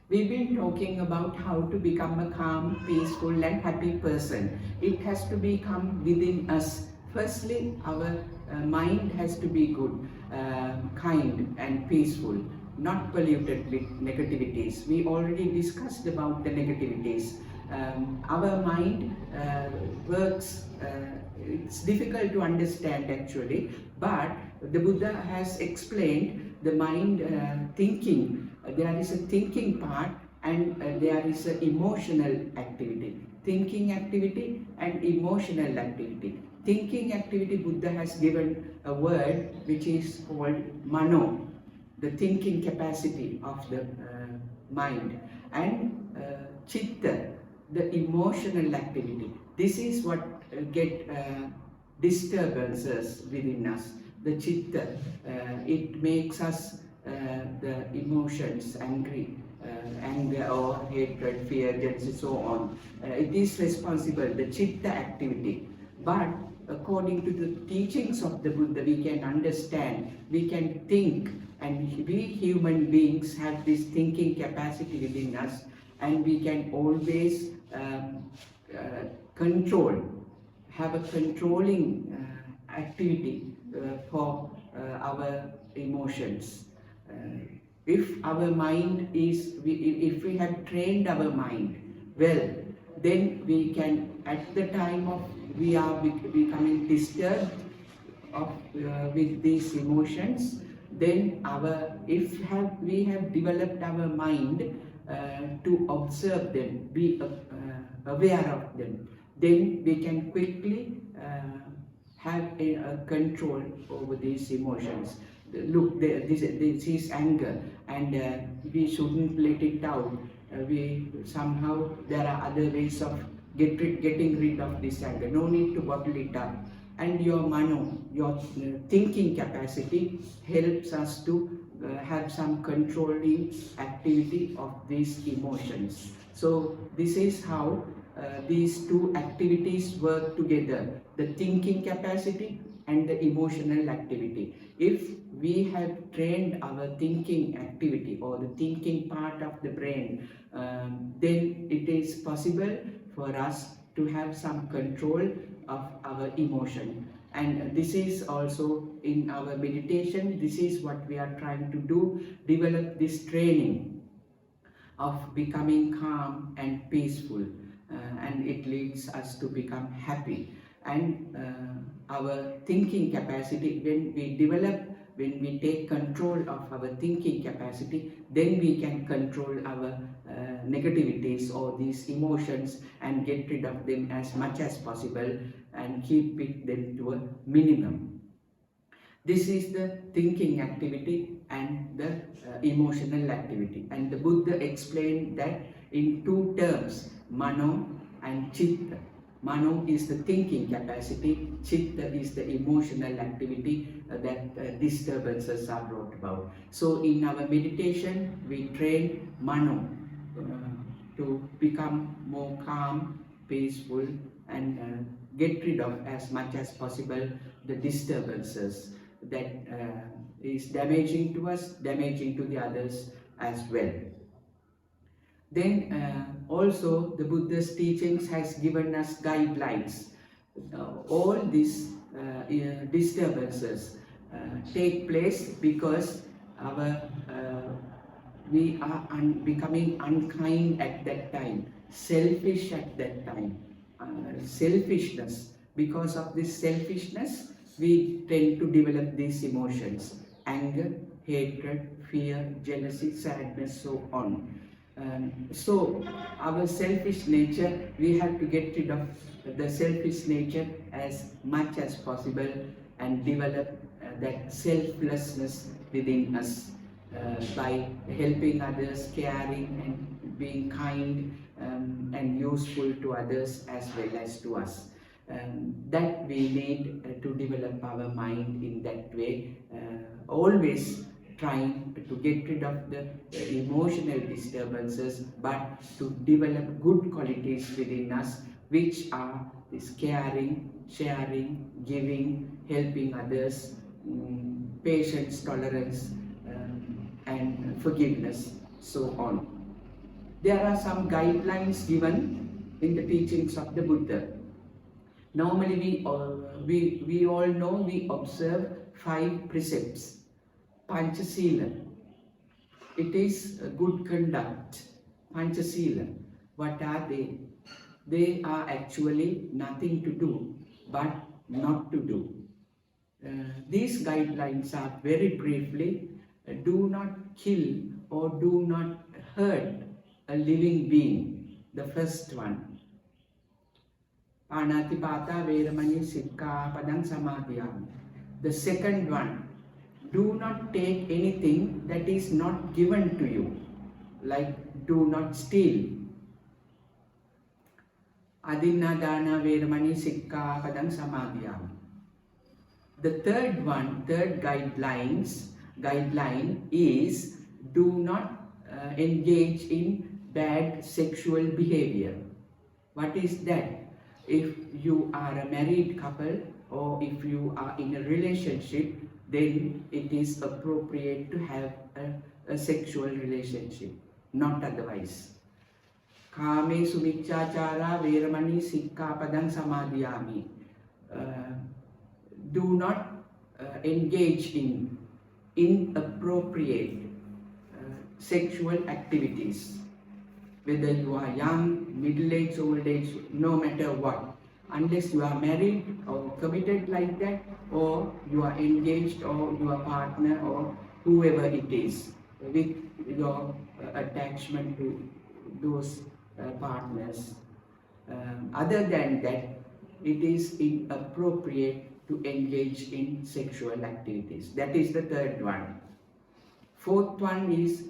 We've been talking about how to become a calm, peaceful and happy person. It has to become within us. Firstly, our mind has to be good, kind and peaceful, not polluted with negativities. We already discussed about the negativities. Our mind works, it's difficult to understand actually, but the Buddha has explained the mind thinking. There is a thinking part and there is an emotional activity. Thinking activity and emotional activity. Thinking activity, Buddha has given a word which is called mano, the thinking capacity of the mind, and chitta, the emotional activity. This is what get disturbances within us. The chitta, it makes us the emotions angry, anger or hatred, fear, jealousy, so on. It is responsible, the chitta activity. But according to the teachings of the Buddha, we can understand, we can think, and we human beings have this thinking capacity within us, and we can always control, have a controlling activity for our emotions. If our mind is, if we have trained our mind well, then we can, at the time of we are becoming disturbed of with these emotions, then our, if have we have developed our mind to observe them, be aware of them, then we can quickly have a control over these emotions. Look, this is anger, and we shouldn't let it out. We somehow, there are other ways of getting rid of this anger. No need to bottle it up. And your mano, your thinking capacity helps us to have some controlling activity of these emotions. So this is how these two activities work together, the thinking capacity and the emotional activity. If we have trained our thinking activity or the thinking part of the brain, then it is possible for us to have some control of our emotion. And this is also in our meditation, this is what we are trying to do, develop this training of becoming calm and peaceful, and it leads us to become happy. And our thinking capacity, when we develop, when we take control of our thinking capacity, then we can control our negativities or these emotions and get rid of them as much as possible and keep them to a minimum. This is the thinking activity and the emotional activity. And the Buddha explained that in two terms, mano and chitta. Mano is the thinking capacity, chitta is the emotional activity that disturbances are brought about. So in our meditation, we train mano to become more calm, peaceful, and get rid of as much as possible the disturbances that is damaging to us, damaging to the others as well. Then also the Buddha's teachings has given us guidelines. All these disturbances take place because our we are becoming unkind at that time, selfish at that time, selfishness. Because of this selfishness, we tend to develop these emotions: anger, hatred, fear, jealousy, sadness, so on. So our selfish nature, we have to get rid of the selfish nature as much as possible and develop that selflessness within us by helping others, caring and being kind and useful to others as well as to us. That we need to develop our mind in that way, always trying to get rid of the emotional disturbances, but to develop good qualities within us, which are this caring, sharing, giving, helping others, patience, tolerance, and forgiveness, so on. There are some guidelines given in the teachings of the Buddha. Normally, we all know we observe 5 precepts. Panchasila. It is a good conduct. Panchasila. What are they? They are actually nothing to do, but not to do. These guidelines are very briefly: do not kill or do not hurt a living being. The first one. Panatipata Veramani Sikka Padang Samadhyam. The second one, do not take anything that is not given to you, like do not steal. Adinna Dana Veramani Sikka Padang Samadhyam. The third one, third guideline is do not engage in bad sexual behavior. What is that? If you are a married couple or if you are in a relationship, then it is appropriate to have a sexual relationship, not otherwise. Kame sumichachara veramani sikkapadang samadhyami. Do not engage in inappropriate sexual activities. Whether you are young, middle age, old age, no matter what, unless you are married or committed like that, or you are engaged, or your partner, or whoever it is, with your attachment to those partners. Other than that, it is inappropriate to engage in sexual activities. That is the third one. Fourth one is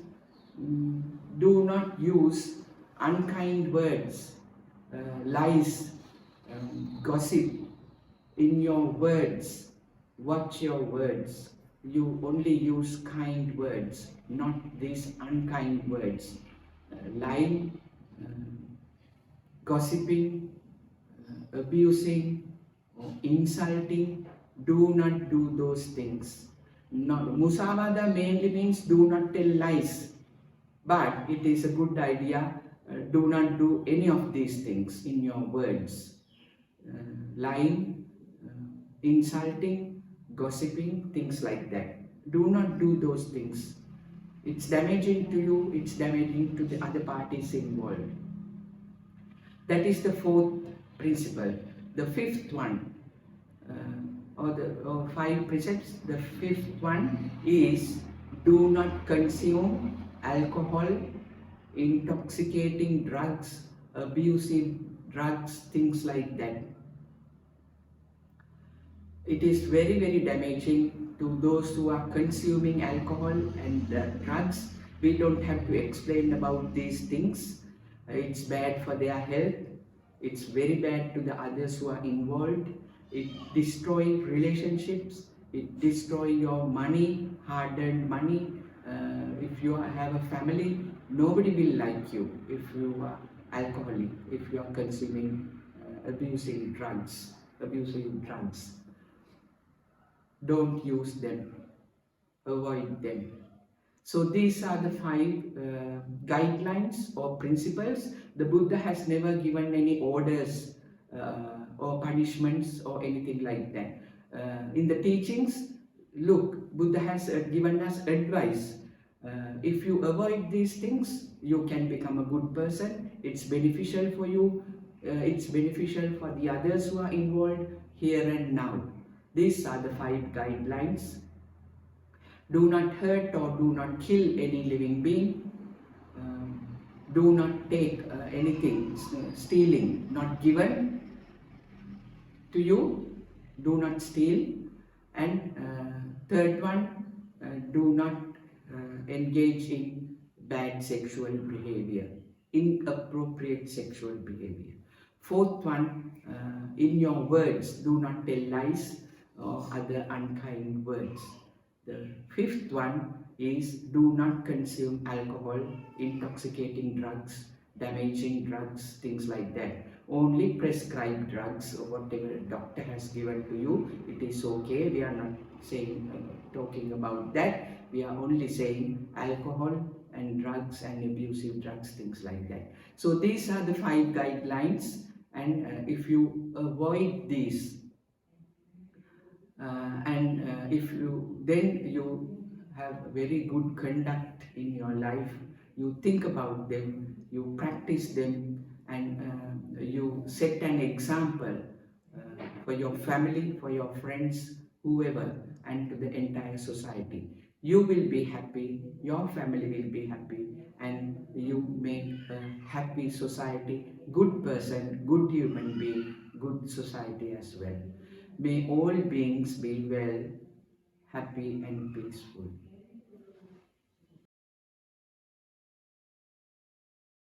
do not use unkind words, lies, gossip in your words. Watch your words. You only use kind words, not these unkind words. Lying, gossiping, abusing, or insulting. Do not do those things. Musavada mainly means do not tell lies. But it is a good idea, do not do any of these things in your words. Lying, insulting, gossiping, things like that. Do not do those things. It's damaging to you, it's damaging to the other parties involved. That is the fourth principle. The fifth one, or 5 precepts, the fifth one is do not consume alcohol, intoxicating drugs, abusive drugs, things like that. It is very, very damaging to those who are consuming alcohol and drugs. We don't have to explain about these things. It's bad for their health. It's very bad to the others who are involved. It destroys relationships. It destroys your money, hard-earned money. If you have a family, nobody will like you if you are alcoholic, if you are consuming abusing drugs. Don't use them. Avoid them. So these are the 5 guidelines or principles. The Buddha has never given any orders or punishments or anything like that. In the teachings, look, Buddha has given us advice. If you avoid these things, you can become a good person. It's beneficial for you. It's beneficial for the others who are involved here and now. These are the 5 guidelines. Do not hurt or do not kill any living being. Do not take anything, stealing, not given to you. Do not steal. And third one, do not engage in bad sexual behavior, inappropriate sexual behavior. Fourth one, in your words, do not tell lies or other unkind words. The fifth one is do not consume alcohol, intoxicating drugs, damaging drugs, things like that. Only prescribed drugs or whatever a doctor has given to you, it is okay. We are not saying, talking about that. We are only saying alcohol and drugs and abusive drugs, things like that. So these are the 5 guidelines, and if you avoid these, and if you then you have very good conduct in your life, you think about them, you practice them, and you set an example for your family, for your friends, whoever, and to the entire society. You will be happy, your family will be happy, and you make a happy society, good person, good human being, good society as well. May all beings be well, happy and peaceful.